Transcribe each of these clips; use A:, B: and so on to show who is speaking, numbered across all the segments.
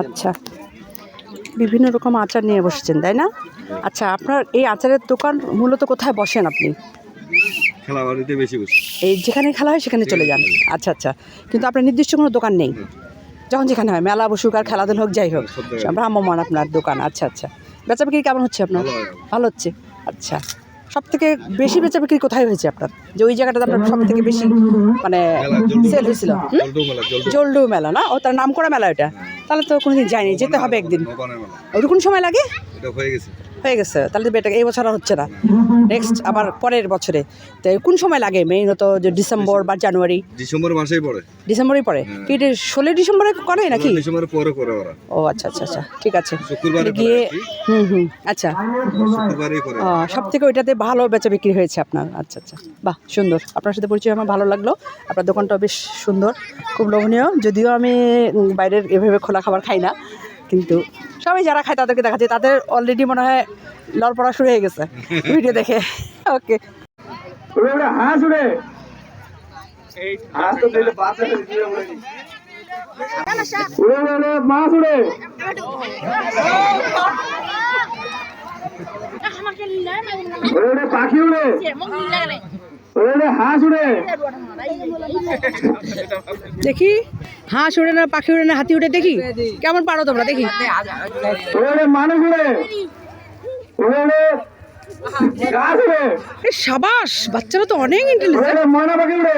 A: আচ্ছা, বিভিন্ন রকম আচার নিয়ে বসেছেন তাই না? আচ্ছা, আপনার এই আচারের দোকান মূলত কোথায় বসেন আপনি?
B: খেলাবাড়িতে বেশি বসে।
A: এই যেখানে খেলা হয় সেখানে চলে যান? আচ্ছা আচ্ছা, কিন্তু আপনার নির্দিষ্ট কোনো দোকান নেই? যখন যেখানে হয়, মেলা বসুক আর খেলাধুলা হোক, যাই হোক, ভ্রাম্যমান আপনার দোকান। আচ্ছা আচ্ছা, বেচা বিক্রি কেমন হচ্ছে আপনার? ভালো হচ্ছে। আচ্ছা, সব থেকে বেশি বেচা বিক্রি কোথায় হয়েছে আপনার, যে ওই জায়গাটাতে আপনার সব থেকে বেশি মানে সেল হয়েছিল? জলডু মেলা না? ও তার নাম করা মেলা ওটা? তাহলে তো কোনোদিন যায়নি, যেতে হবে একদিন। ওটা কোন সময় লাগে? হয়ে গেছে, তাহলে তো এই বছর আর হচ্ছে না, নেক্সট আবার পরের বছরে। তো কোন সময় লাগে মেইনত? যে ডিসেম্বর বা জানুয়ারি?
B: ডিসেম্বর মাসেই পড়ে।
A: ডিসেম্বরেই পড়ে কি? এটা 16 ডিসেম্বরে করে নাকি?
B: ডিসেম্বরের পরে করে ওরা।
A: ও আচ্ছা আচ্ছা আচ্ছা, ঠিক আছে।
B: শুক্রবারে
A: গিয়ে আচ্ছা,
B: শুক্রবারেই করে।
A: সব থেকে ওইটাতে ভালো বেচা বিক্রি হয়েছে আপনার। আচ্ছা আচ্ছা, বাহ, সুন্দর। আপনার সাথে পরিচয় আমার ভালো লাগলো। আপনার দোকানটাও বেশ সুন্দর, খুব লোভনীয়। যদিও আমি বাইরের এভাবে খোলা খাবার খাই না, কিন্তু সবাই যারা খায় তাদেরকে দেখাচ্ছি, তাদের অলরেডি মনে হয় লড় পড়া শুরু হয়ে গেছে ভিডিও দেখে। ওকে,
C: পাখি উড়ে, হাঁস উড়ে,
A: দেখি হাঁস উড়ে না, পাখি উড়ে না, হাতি উড়ে, দেখি কেমন পারো তোমরা, দেখি।
C: মানুষ উড়ে,
A: সাবাস, বাচ্চারা তো অনেক ইন্টেলিজেন্ট।
C: ময়না পাখি উড়ে,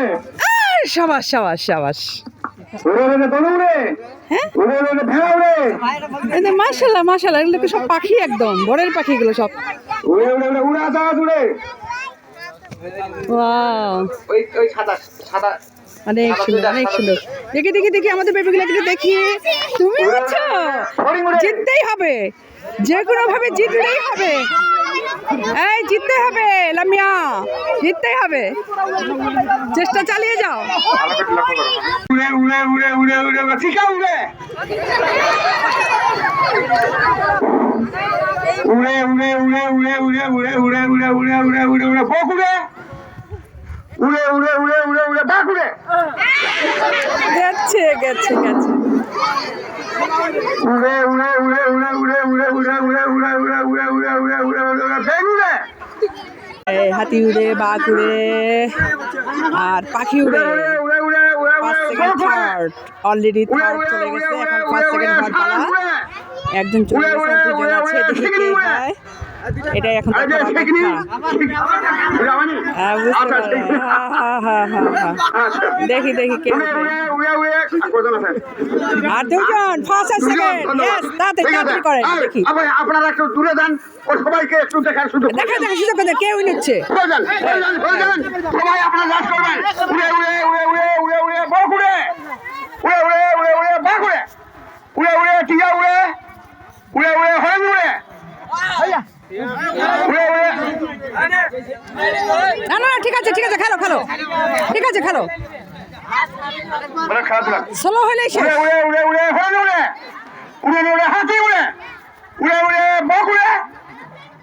A: সাবাস সাবাস সাবাস। মাশাল্লাহ মাশাল্লাহ, এগুলো তো সব পাখি, একদম বড়ের পাখি এগুলো সব। ওয়াও, অনেক সুন্দর অনেক সুন্দর। দেখি দেখি দেখি আমাদের বেবিগুলো একটু দেখি। তুমি আছো, জিততেই হবে, যে কোনো ভাবে জিততেই হবে। এই জিততে হবে লামিয়া, জিততেই হবে, চেষ্টা চালিয়ে যাও।
C: উড়ে উড়ে উড়ে উড়ে উড়ে ঠিকা উড়ে, উড়ে উড়ে উড়ে উড়ে উড়ে উড়ে উড়ে উড়ে উড়ে উড়ে উড়ে উড়ে বক উড়ে, উড়ে উড়ে উড়ে উড়ে উড়ে বাঘ উড়ে।
A: গেছে গেছে গেছে।
C: উড়ে উড়ে উড়ে উড়ে উড়ে উড়ে উড়ে উড়ে উড়ে উড়ে উড়ে উড়ে উড়ে উড়ে উড়ে ব্যাঙ উড়ে।
A: হাতি উড়ে, বাঘ উড়ে, আর পাখি উড়ে। First second third, already third চলে গেছে, এখন ফার্স্ট সেকেন্ড থার্ড পালা। একজন চলে গেছে, দুজন আছে, দেখি কে হয়। এটাই এখন বুঝতে পারলাম। দেখি দেখি কে, আর দুজন ফার্স্ট আর সেকেন্ড। ইয়েস, তাড়াতাড়ি করেন, দেখি।
C: আপনারা একটু দূরে যান, ও সবাইকে একটু দেখার সুযোগ
A: দেখা দেখা সুযোগ করে, কে উইনছে।
C: সবাই আপনারা লাশ করবেন। উড়ে উড়ে উড়ে উড়ে উড়ে উড়ে বক উড়ে, উড়ে উড়ে উড়ে উড়ে বাঘ উড়ে, উড়ে উড়ে টিয়া উড়ে, উড়ে উড়ে হরেন উড়ে,
A: না না ঠিক আছে ঠিক আছে, খেলো খেলো, ঠিক আছে খেলো, স্লো হলেই শেষ।
C: উড়ে উড়ে উড়ে হরেন উড়ে, উড়ে উড়ে হাতি উড়ে, উড়ে উড়ে বক উড়ে,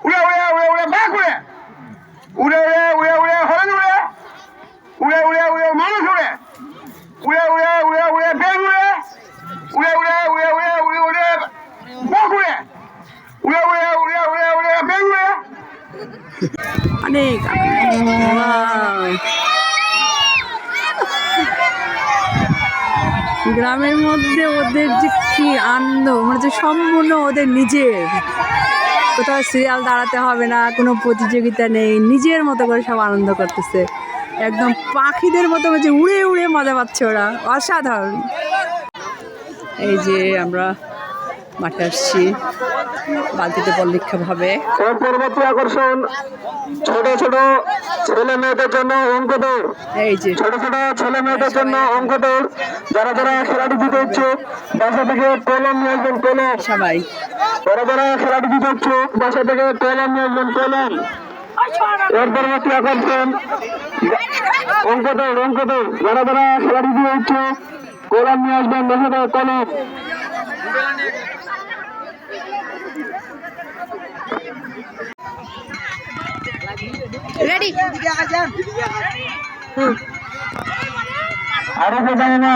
C: উড়ে উড়ে উড়ে উড়ে বাঘ উড়ে, উড়ে উড়ে উড়ে উড়ে হরেন উড়ে, উড়ে উড়ে উড়ে মানুষ উড়ে, উড়ে উড়ে উড়ে উড়ে ব্যাঙ উড়ে, উড়ে উড়ে উড়ে উড়ে উড়ে উড়ে বক উড়ে, উড়ে উড়ে উড়ে উড়ে উড়ে ব্যাঙ উড়ে।
A: অনেক গ্রামের মধ্যে ওদের যে কি আনন্দ, মানে যে সম্পূর্ণ ওদের নিজের, কোথাও সিরিয়াল দাঁড়াতে হবে না, কোনো প্রতিযোগিতা নেই, নিজের মতো করে সব আনন্দ করতেছে, একদম পাখিদের মতো যে উড়ে উড়ে মজা পাচ্ছে ওরা, অসাধারণ। এই যে আমরা মাঠে আসছি, বালতিতে পরীক্ষাভাবে।
C: পরবর্তী আকর্ষণ ছোট ছোট ছেলে মেয়েদের জন্য অঙ্ক দৌড়।
A: এই যে
C: ছোট ছোট ছেলে মেয়েদের জন্য অঙ্ক দৌড়। যারা যারা খেলাটি দিতে ইচ্ছুক বাসা থেকে কলম নিয়ে আসবেন, কলম।
A: সবাই
C: যারা যারা খেলাটি দিতে ইচ্ছুক বাসা থেকে কলম নিয়ে আসবেন, কলম। এর পরবর্তী আকর্ষণ অঙ্ক দৌড়, অঙ্ক দৌড়। যারা যারা খেলাটি দিতে ইচ্ছুক কলম নিয়ে আসবেন, বাসা থেকে কলম।
A: রেডি।
C: আরো যায় না,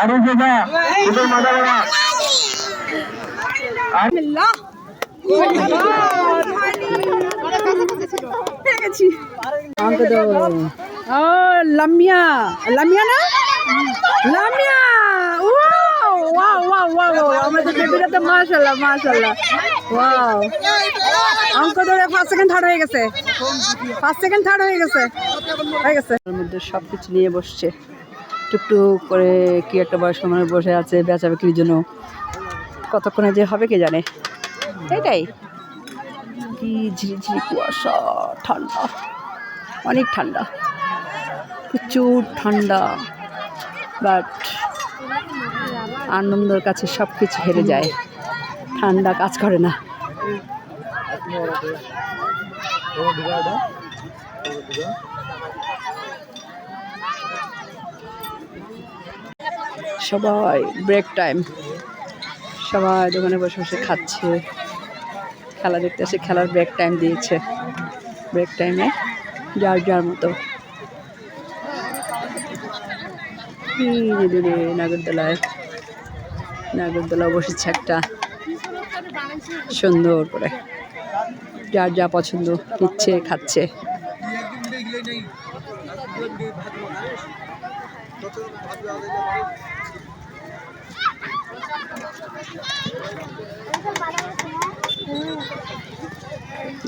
C: আরো যা মাথা
A: ও লামিয়া, লামিয়া না, Lamia. Wow wow wow wow, আমাদের বেবিটা তো মাশাআল্লাহ মাশাআল্লাহ। ওয়াও, অঙ্ক ধরে ফার্স্ট সেকেন্ড থার্ড হয়ে গেছে, ফার্স্ট সেকেন্ড থার্ড হয়ে গেছে, হয়ে গেছে। এর মধ্যে সব কিছু নিয়ে বসছে, টুকটুক করে কি একটা বয়স্ক মানুষ বসে আছে বেচা বিক্রির জন্য। কতক্ষণে যে হবে কে জানে। এটাই কি ঝিরিঝিরি কুয়াশা, ঠান্ডা, অনেক ঠান্ডা, প্রচুর ঠান্ডা। বাট আনন্দের কাছে সব কিছু হেরে যায়, ঠান্ডা কাজ করে না। সবাই ব্রেক টাইম, সবাই দোকানে বসে বসে খাচ্ছে, খেলা দেখতে এসে খেলার ব্রেক টাইম দিয়েছে। ব্রেক টাইমে যার যার মতো দূরে নাগরদোলায়, নাগরদোলা বসেছে একটা সুন্দর করে, যার যা পছন্দ নিচ্ছে খাচ্ছে।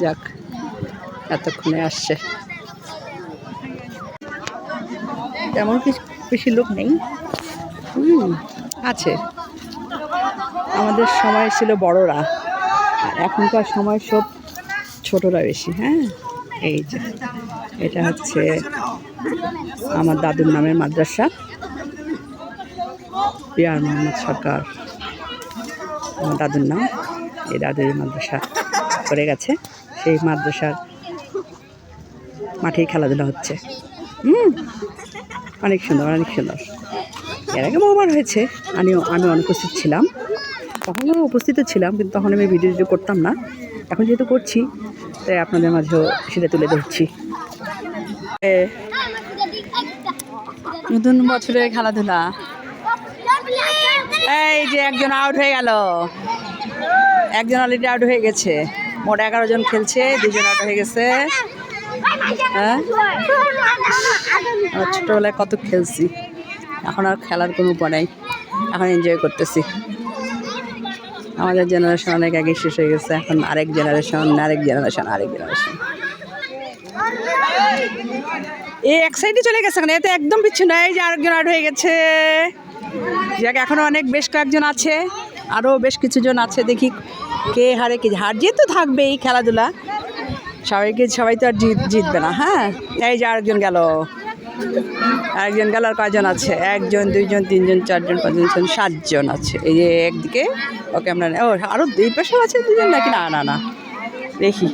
A: যাক, এতক্ষণে আসছে। তেমন বেশি লোক নেই, আছে। আমাদের সময় ছিল বড়রা, আর এখনকার সময় সব ছোটরা বেশি। হ্যাঁ, এই যে এটা হচ্ছে আমার দাদুর নামের মাদ্রাসা, পিয়ার মোহাম্মদ সরকার আমার দাদুর নাম। এই দাদুর মাদ্রাসা করে গেছে, সেই মাদ্রাসার মাঠেই খেলাধুলা হচ্ছে। অনেক সুন্দর, অনেক সুন্দর। এর আগে বহুবার হয়েছে, আমি অনুপস্থিত ছিলাম, তখনও উপস্থিত ছিলাম, কিন্তু তখন আমি ভিডিও করতাম না। এখন যেহেতু করছি তাই আপনাদের মাঝেও সেটা তুলে ধরছি। নতুন বছরের খেলাধুলা। এই যে একজন আউট হয়ে গেল, একজন অলরেডি আউট হয়ে গেছে। মোট 11 জন খেলছে, 2 জন আউট হয়ে গেছে। হ্যাঁ, আমরা ছোটোবেলায় কত খেলছি, এখন আর খেলার কোনো উপায় নাই, এখন এনজয় করতেছি। আমাদের জেনারেশন অনেক আগে শেষ হয়ে গেছে, এখন আরেক জেনারেশন, আরেক জেনারেশন, আরেক জেনারেশন। এক সাইডে চলে গেছে, এতে একদম পিছনে। এই যে আরেকজন আউট হয়ে গেছে। যাক, এখনও অনেক বেশ কয়েকজন আছে, আরও বেশ কিছু জন আছে। দেখি কে হারে, কে হার যেহেতু থাকবেই খেলাধুলা, সবাই তো আর জিতবে না। হ্যাঁ, এই যে আরেকজন গেল, আরেকজন গেল। আর কয়জন আছে? 1 জন 2 জন 3 জন 4 জন 5 জন 7 জন আছে। এই যে একদিকে, ওকে আমরা, ও আরও 2 পাশে আছে 2 জন নাকি? না না না, দেখি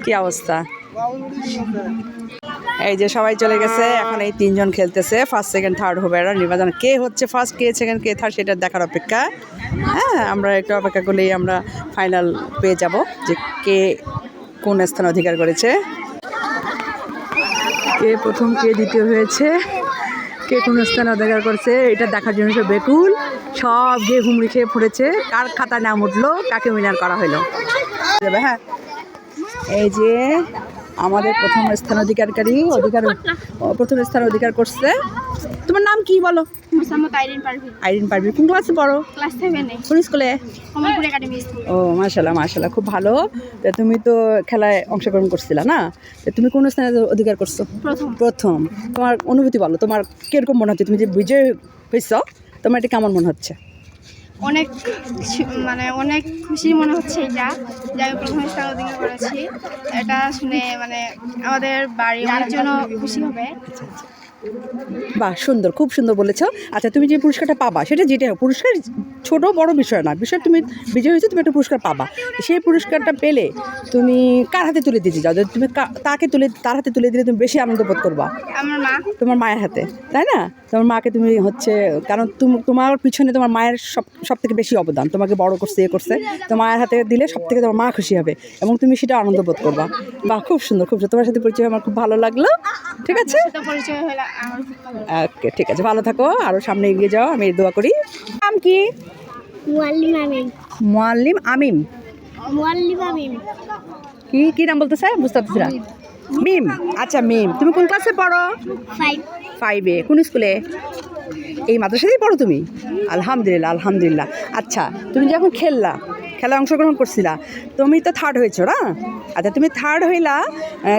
A: কি অবস্থা। এই যে সবাই চলে গেছে, এখন এই 3 জন খেলতেছে। ফার্স্ট সেকেন্ড থার্ড হবে, এরা নির্বাচন কে হচ্ছে ফার্স্ট, কে সেকেন্ড, কে থার্ড, সেটা দেখার অপেক্ষা। হ্যাঁ, আমরা একটু অপেক্ষা করলেই আমরা ফাইনাল পেয়ে যাব যে কে কোন স্থান অধিকার করেছে, কে প্রথম, কে দ্বিতীয় হয়েছে, কে কোন স্থান অধিকার করছে। এটা দেখার জন্য সব বেকুল, সব গিয়ে হুমড়ি খেয়ে পড়েছে কার খাতায় নাম উঠলো, কাকে উইনার করা হলো। হ্যাঁ, এই যে আমাদের প্রথম স্থান প্রথম স্থান অধিকার করছে। তোমার নাম কি বলো? আইরিন পারভিন। কোন ক্লাসে পড়ো?
D: ক্লাস 7 এ।
A: কোন স্কুলে?
D: Kamalpur academy school.
A: ও মাশাআল্লাহ মাশাআল্লাহ, খুব ভালো। তা তুমি তো খেলায় অংশগ্রহণ করছিলা না? তা তুমি কোন স্থানে অধিকার করছো? প্রথম। তোমার অনুভূতি বলো, তোমার কিরকম মনে হচ্ছে? তুমি যে বিজয় হয়েছ, তোমার এটা কেমন মনে হচ্ছে?
D: অনেক অনেক খুশি মনে হচ্ছে এটা, যে আমি প্রথম স্থান অধিকার করেছি। এটা শুনে আমাদের বাড়ির জন্য খুশি হবে।
A: বাহ, সুন্দর, খুব সুন্দর বলেছ। আচ্ছা, তুমি যে পুরস্কারটা পাবা, সেটা যেটা পুরস্কার ছোট বড় বিষয় না, বিষয় তুমি বিজয় হয়েছো, তুমি একটা পুরস্কার পাবা। সেই পুরস্কারটা পেলে তুমি কার হাতে তুলে দিতে চাও? যদি তুমি তার হাতে তুলে দিলে তুমি বেশি আনন্দ বোধ করবা?
D: আমার মা।
A: তোমার মায়ের হাতে, তাই না? তোমার মাকে তুমি কারণ তোমার পিছনে তোমার মায়ের সব থেকে বেশি অবদান, তোমাকে বড় করছে, করছে। তো মায়ের হাতে দিলে সব থেকে তোমার মা খুশি হবে এবং তুমি সেটা আনন্দ বোধ করবা। বাহ, খুব সুন্দর, খুব সুন্দর। তোমার সাথে পরিচয় আমার খুব ভালো লাগলো। ঠিক আছে,
D: পরিচয় হলো আমার খুব ভালো।
A: ওকে, ঠিক আছে, ভালো থাকো, আরও সামনে এগিয়ে যাও, আমি দোয়া করি। নাম কি?
D: মুআল্লিম আমিম
A: মুআল্লিম আমিম।
D: মুআল্লিম আমিম
A: কি কি নাম বলতেছে বুঝতে পারছি না। মিম, আচ্ছা মিম। তুমি কোন ক্লাসে পড়ো?
D: 5
A: 5-এ। কোন স্কুলে? এই মাদ্রাসাতেই পড়ো তুমি? আলহামদুলিল্লাহ আলহামদুলিল্লাহ। আচ্ছা, তুমি যখন খেলায় অংশগ্রহণ করছিলা, তুমি তো থার্ড হয়েছো না? আচ্ছা, তুমি থার্ড হইলা,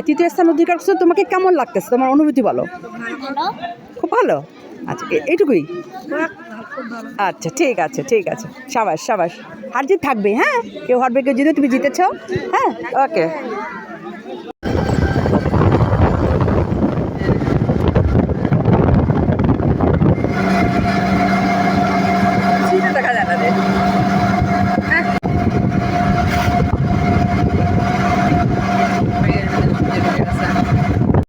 A: তৃতীয় স্থান অধিকার করছো, তোমাকে কেমন লাগতেছে? তোমার অনুভূতি বলো।
D: ভালো
A: খুব ভালো। আচ্ছা, এইটুকুই? আচ্ছা, ঠিক আছে ঠিক আছে। সাবাস সাবাস। হার জিত থাকবে, হ্যাঁ? কেউ হারবে কেউ জিতে, তুমি জিতেছো। হ্যাঁ, ওকে।